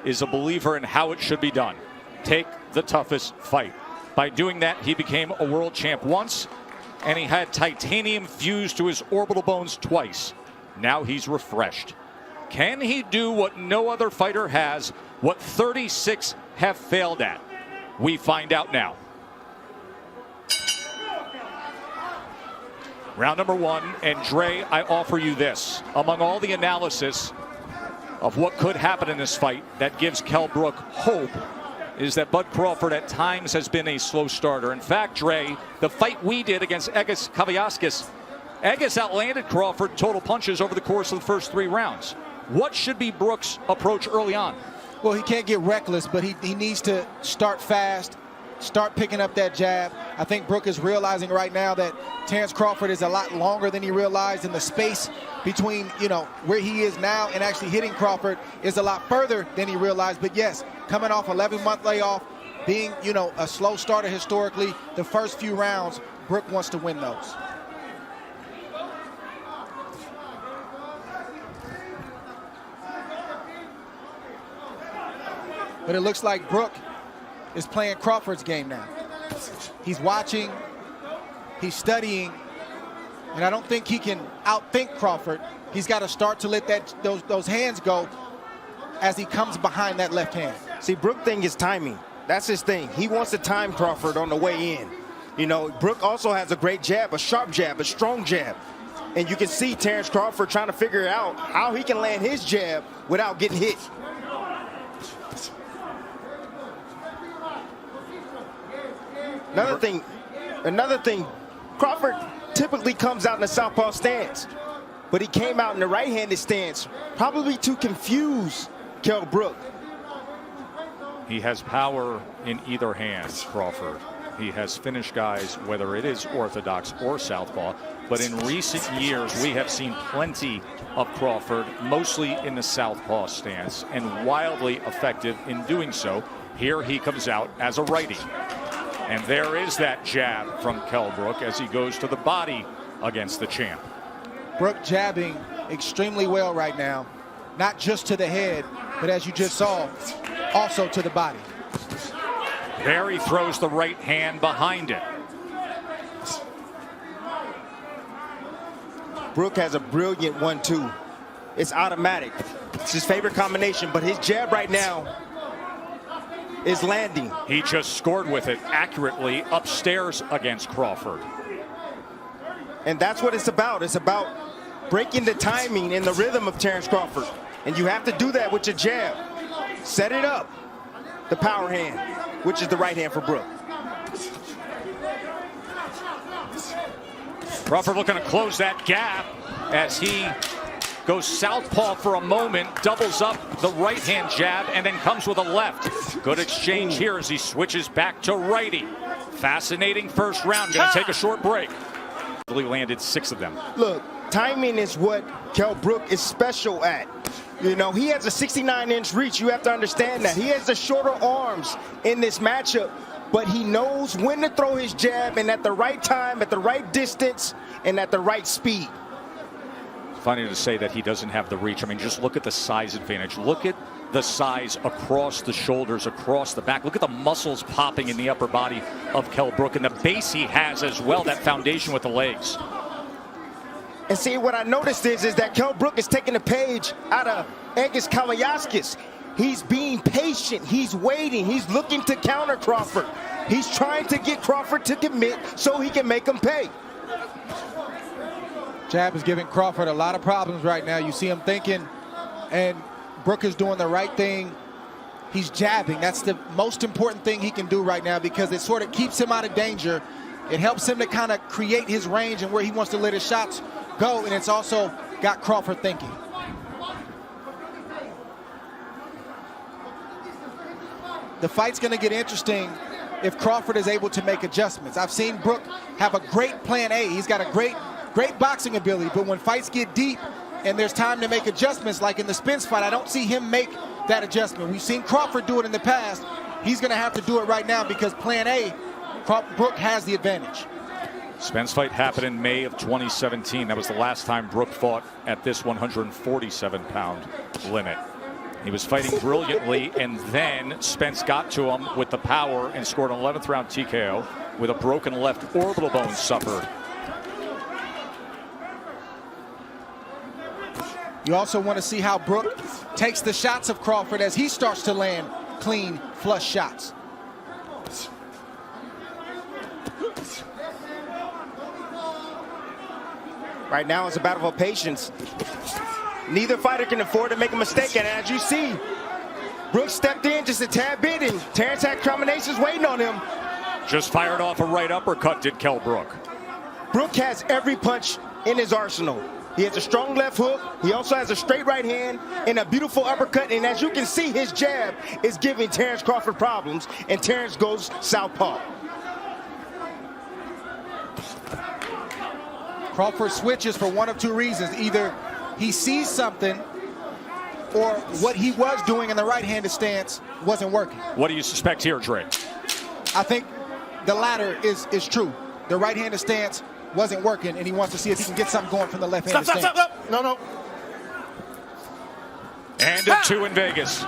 is a believer in how it should be done. Take the toughest fight. By doing that, he became a world champ once, and he had titanium fused to his orbital bones twice. Now he's refreshed. Can he do what no other fighter has, what 36 have failed at? We find out now. Round number one, and Dre, I offer you this. Among all the analysis of what could happen in this fight that gives Kell Brook hope is that Bud Crawford at times has been a slow starter. In fact, Dre, the fight we did against Egis Kavyaskis, Egis outlanded Crawford total punches over the course of the first 3 rounds. What should be Brook's approach early on? Well, he can't get reckless, but he needs to start fast, start picking up that jab. I think Brook is realizing right now that Terence Crawford is a lot longer than he realized, and the space between, where he is now and actually hitting Crawford is a lot further than he realized. But yes, coming off 11-month layoff, being, a slow starter historically, the first few rounds, Brook wants to win those. But it looks like Brook is playing Crawford's game now. He's watching, he's studying, and I don't think he can outthink Crawford. He's got to start to let those hands go as he comes behind that left hand. See, Brook thing is timing. That's his thing. He wants to time Crawford on the way in. Brook also has a great jab, a sharp jab, a strong jab. And you can see Terence Crawford trying to figure out how he can land his jab without getting hit. Another thing, Crawford typically comes out in the southpaw stance, but he came out in the right-handed stance, probably to confuse Kell Brook. He has power in either hand, Crawford. He has finished guys, whether it is orthodox or southpaw, but in recent years we have seen plenty of Crawford, mostly in the southpaw stance, and wildly effective in doing so. Here he comes out as a righty. And there is that jab from Kell Brook as he goes to the body against the champ. Brook jabbing extremely well right now, not just to the head, but as you just saw, also to the body. There he throws the right hand behind it. Brook has a brilliant 1-2. It's automatic. It's his favorite combination, but his jab right now is landing. He just scored with it accurately upstairs against Crawford. And that's what it's about. It's about breaking the timing and the rhythm of Terence Crawford. And you have to do that with your jab. Set it up. The power hand, which is the right hand for Brook. Crawford looking to close that gap as he goes southpaw for a moment, doubles up the right hand jab, and then comes with a left. Good exchange here as he switches back to righty. Fascinating first round. Going to take a short break. He landed 6 of them. Look, timing is what Kell Brook is special at. He has a 69-inch reach. You have to understand that. He has the shorter arms in this matchup, but he knows when to throw his jab, and at the right time, at the right distance, and at the right speed. Funny to say that he doesn't have the reach. I mean, just look at the size advantage. Look at the size across the shoulders, across the back. Look at the muscles popping in the upper body of Kell Brook, and the base he has as well, that foundation with the legs. And see, what I noticed is that Kell Brook is taking a page out of Egis Kavyaskis. He's being patient. He's waiting. He's looking to counter Crawford. He's trying to get Crawford to commit so he can make him pay. Jab is giving Crawford a lot of problems right now. You see him thinking, and Brook is doing the right thing. He's jabbing. That's the most important thing he can do right now because it sort of keeps him out of danger. It helps him to kind of create his range and where he wants to let his shots go, and it's also got Crawford thinking. The fight's going to get interesting if Crawford is able to make adjustments. I've seen Brook have a great plan A. He's got a great boxing ability, but when fights get deep and there's time to make adjustments, like in the Spence fight, I don't see him make that adjustment. We've seen Crawford do it in the past. He's going to have to do it right now because plan A, Brook has the advantage. Spence fight happened in May of 2017. That was the last time Brook fought at this 147-pound limit. He was fighting brilliantly, and then Spence got to him with the power and scored an 11th round TKO with a broken left orbital bone suffered. You also want to see how Brook takes the shots of Crawford as he starts to land clean, flush shots. Right now it's a battle of patience. Neither fighter can afford to make a mistake, and as you see, Brook stepped in just a tad bit, and Terence had combinations waiting on him. Just fired off a right uppercut, did Kell Brook. Brook has every punch in his arsenal. He has a strong left hook. He also has a straight right hand and a beautiful uppercut. And as you can see, his jab is giving Terence Crawford problems, and Terence goes southpaw. Crawford switches for one of two reasons. Either he sees something, or what he was doing in the right-handed stance wasn't working. What do you suspect here, Dre? I think the latter is true. The right-handed stance wasn't working, and he wants to see if he can get something going from the left-handed stance. Stop. No. And a 2 in Vegas.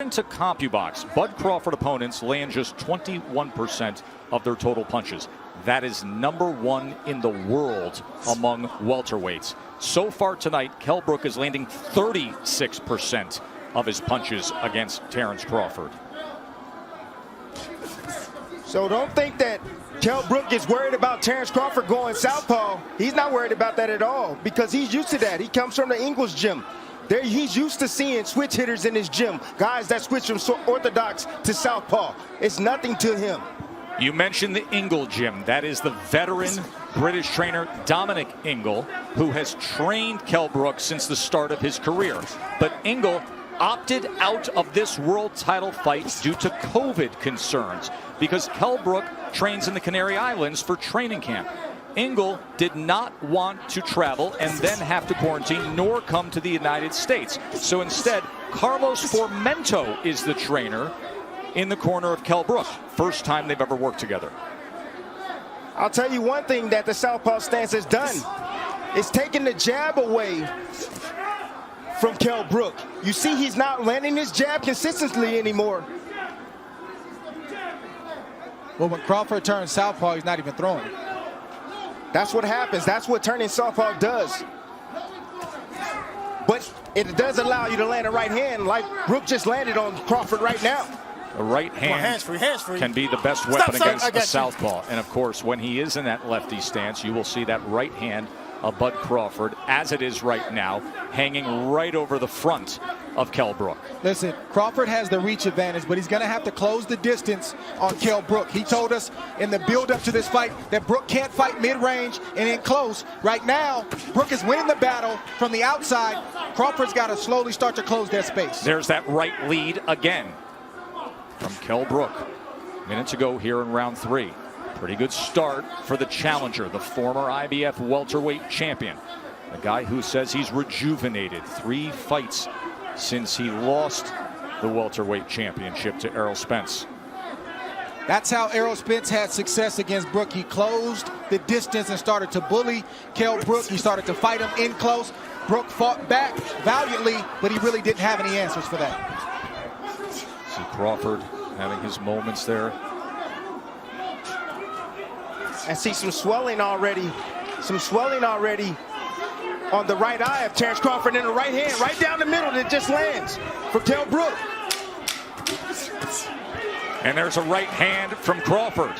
Into CompuBox, Bud Crawford opponents land just 21% of their total punches. That is #1 in the world among welterweights. So far tonight, Kell Brook is landing 36% of his punches against Terence Crawford. So don't think that Kell Brook is worried about Terence Crawford going southpaw. He's not worried about that at all, because he's used to that. He comes from the Ingles gym. He's used to seeing switch hitters in his gym, guys that switch from orthodox to southpaw. It's nothing to him. You mentioned the Ingle gym. That is the veteran British trainer Dominic Ingle, who has trained Kell Brook since the start of his career. But Ingle opted out of this world title fight due to COVID concerns, because Kell Brook trains in the Canary Islands for training camp. Ingle did not want to travel and then have to quarantine, nor come to the United States. So instead, Carlos Formento is the trainer in the corner of Kell Brook. First time they've ever worked together. I'll tell you one thing that the southpaw stance has done. It's taken the jab away from Kell Brook. You see, he's not landing his jab consistently anymore. Well, when Crawford turns southpaw, he's not even throwing. That's what happens. That's what turning southpaw does. But it does allow you to land a right hand like Brook just landed on Crawford right now. A right hand can be the best weapon against a southpaw. And of course, when he is in that lefty stance, you will see that right hand of Bud Crawford, as it is right now, hanging right over the front of Kell Brook. Listen, Crawford has the reach advantage, but he's going to have to close the distance on Kell Brook. He told us in the build-up to this fight that Brook can't fight mid-range and in close. Right now, Brook is winning the battle from the outside. Crawford's got to slowly start to close that space. There's that right lead again from Kell Brook. Minutes ago here in round 3. Pretty good start for the challenger, the former IBF welterweight champion. A guy who says he's rejuvenated. 3 fights since he lost the welterweight championship to Errol Spence. That's how Errol Spence had success against Brook. He closed the distance and started to bully Kell Brook. He started to fight him in close. Brook fought back valiantly, but he really didn't have any answers for that. See Crawford having his moments there. I see some swelling already. On the right eye of Terence Crawford, in the right hand, right down the middle, that just lands for Kell Brook. And there's a right hand from Crawford.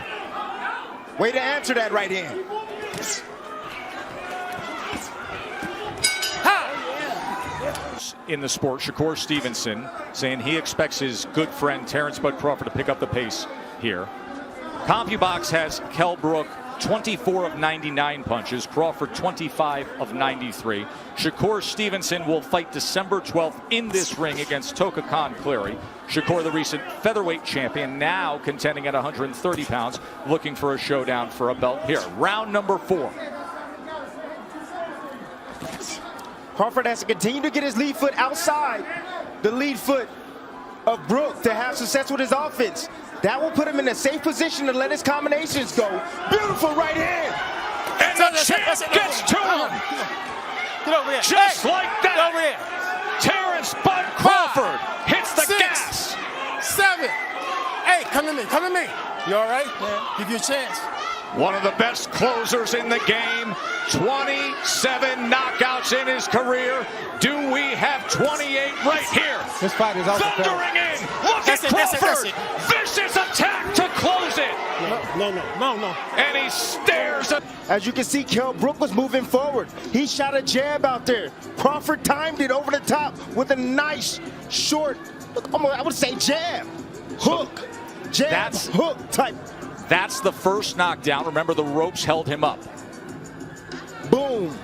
Way to answer that right hand. In the sport, Shakur Stevenson saying he expects his good friend Terence Bud Crawford to pick up the pace here. CompuBox has Kell Brook 24 of 99 punches, Crawford 25 of 93. Shakur Stevenson will fight December 12th in this ring against Toka Khan Cleary. Shakur, the recent featherweight champion, now contending at 130 pounds, looking for a showdown for a belt here. Round number 4. Crawford has to continue to get his lead foot outside the lead foot of Brook to have success with his offense. That will put him in a safe position to let his combinations go. Beautiful right hand. And the champ gets to him. Get over here. Just like that. Get over here. Terence as Bud Crawford hits the 6, gas. 7, 8. Come to me. Come to me. You all right? Yeah. Give you a chance. One of the best closers in the game. 27 knockouts in his career. Do we have 28 right here? This fight is also Thundering in. Look That's at it, that's it, Crawford. that's Vicious attack to close it. No. And he stares at. As you can see, Kell Brook was moving forward. He shot a jab out there. Crawford timed it over the top with a nice, short, I would say jab, hook, jab, hook type. That's the first knockdown. Remember, the ropes held him up. Boom.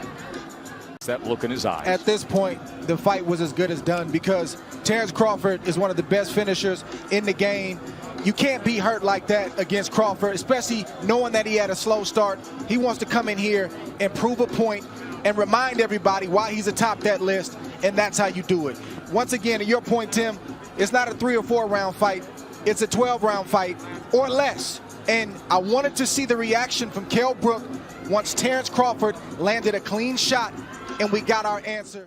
That look in his eyes. At this point, the fight was as good as done because Terence Crawford is one of the best finishers in the game. You can't be hurt like that against Crawford, especially knowing that he had a slow start. He wants to come in here and prove a point and remind everybody why he's atop that list, and that's how you do it. Once again, to your point, Tim, it's not a 3 or 4 round fight. It's a 12-round fight or less. And I wanted to see the reaction from Kell Brook once Terence Crawford landed a clean shot and we got our answer.